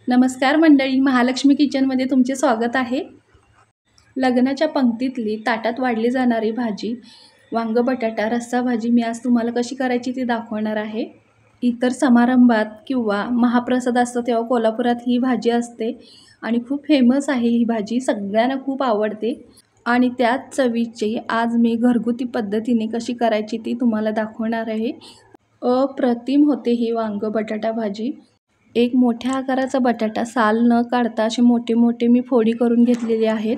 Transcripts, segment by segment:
नमस्कार मंडळी, महालक्ष्मी किचनमध्ये तुमचे स्वागत आहे. लग्नाच्या पंक्तीतली ताटात वाढली जाणारी भाजी वांग बटाटा रस्सा भाजी मी आज तुम्हाला कशी करायची ती दाखवणार आहे. इतर समारंभात किंवा महाप्रसाद असतो तेव्हा कोल्हापुरात ही भाजी असते आणि खूप फेमस आहे. ही भाजी सगळ्यांना खूप आवडते आणि त्याच चवीची आज मी घरगुती पद्धतीने कशी करायची ती तुम्हाला दाखवणार आहे. अप्रतिम होते ही वांग बटाटा भाजी. एक मोठ्या आकाराचा बटाटा साल न काढता असे मोठे मोठे मी फोडी करून घेतलेले आहेत.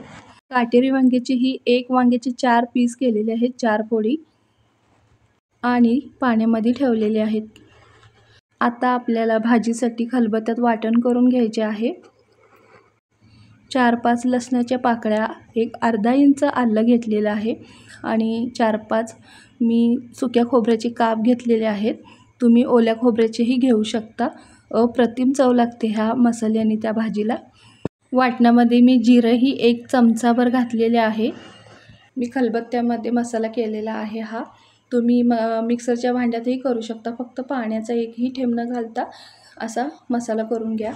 काटेरी वांग्याची ही एक वांग्याचे 4 पीस केलेले आहेत, 4 फोडी आणि पाण्यामध्ये ठेवलेले आहेत. आता आपल्याला भाजीसाठी खलबत्त्यात वाटण करून घ्यायचे आहे. 4-5 लसणाच्या पाकळ्या, एक अर्धा इंच आलं घेतलेलं आहे आणि 4-5 मी सुक्या खोबऱ्याचे काप घेतलेले आहेत. तुम्ही ओल्या खोबऱ्याचेही घेऊ शकता. अप्रतिम चव लागते ह्या मसाल्याने त्या भाजीला. वाटणामध्ये मी जिरंही 1 चमचाभर घातलेले आहे. मी खलबत्त्यामध्ये मसाला केलेला आहे हा. तुम्ही मिक्सरच्या भांड्यातही करू शकता. फक्त पाण्याचा एकही थेंब न घालता असा मसाला करून घ्या.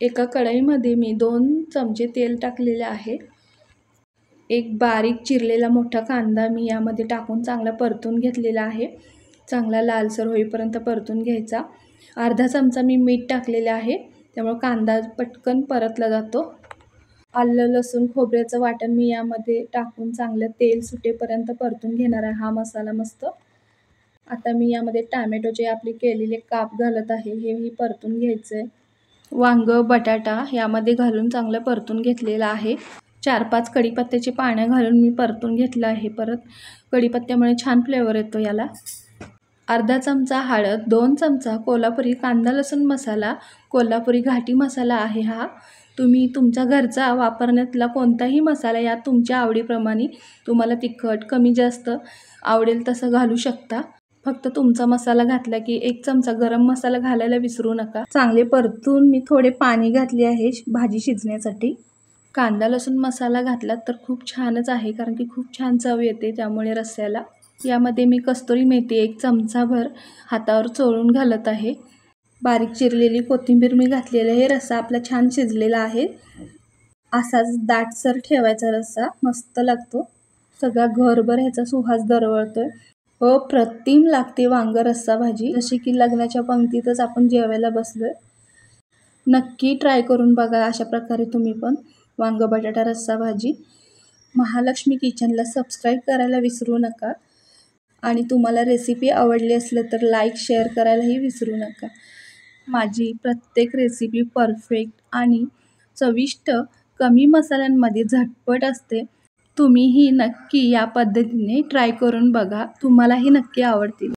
एका कढईमध्ये मी 2 चमचे तेल टाकलेले आहे. एक बारीक चिरलेला मोठा कांदा मी यामध्ये टाकून चांगला परतून घेतलेला आहे. चांगला लालसर होईपर्यंत परतून घ्यायचा. अर्धा चमचा मी मीठ टाकलेले आहे, त्यामुळे कांदा पटकन परतला जातो. आलं लसूण खोबऱ्याचं वाटण मी यामध्ये टाकून चांगलं तेल सुटेपर्यंत परतून घेणार आहे हा मसाला मस्त. आता मी यामध्ये टॅमॅटोचे आपले केलेले काप घालत आहे. हेही परतून घ्यायचं आहे. वांग बटाटा यामध्ये घालून चांगलं परतून घेतलेलं आहे. 4-5 कढीपत्त्याची पानं घालून मी परतून घेतलं आहे. परत कढीपत्त्यामुळे छान फ्लेवर येतो याला. अर्धा चमचा हळद, 2 चमचा कोल्हापुरी कांदा लसूण मसाला, कोल्हापुरी घाटी मसाला आहे हा. तुम्ही तुमच्या घरचा वापरण्यातला कोणताही मसाला या तुमच्या आवडीप्रमाणे तुम्हाला तिखट कमी जास्त आवडेल तसं घालू शकता. फक्त तुमचा मसाला घातला की 1 चमचा गरम मसाला घालायला विसरू नका. चांगले परतून मी थोडे पाणी घातले आहे भाजी शिजण्यासाठी. कांदा लसूण मसाला घातला तर खूप छानच आहे, कारण की खूप छान चव येते त्यामुळे रस्स्याला. यामध्ये मी कस्तुरी मेथी 1 चमचाभर हातावर चोळून घालत आहे. बारीक चिरलेली कोथिंबीर मी घातलेली आहे. रस्सा आपला छान शिजलेला आहे. असाच दाटसर ठेवायचा रस्सा, मस्त लागतो. सगळा घरभर ह्याचा सुवास दरवळतोय. अप्रतिम लागते वांग रस्सा भाजी, जशी की लग्नाच्या पंक्तीतच आपण जेवायला बसलोय. नक्की ट्राय करून बघा अशा प्रकारे तुम्ही पण वांग बटाटा रस्सा भाजी. महालक्ष्मी किचनला सबस्क्राईब करायला विसरू नका आणि तुम्हाला रेसिपी आवडली असलं तर लाईक शेअर करायलाही विसरू नका. माझी प्रत्येक रेसिपी परफेक्ट आणि चविष्ट, कमी मसाल्यांमध्ये झटपट असते. तुम्हीही नक्की या पद्धतीने ट्राय करून बघा, तुम्हालाही नक्की आवडतील.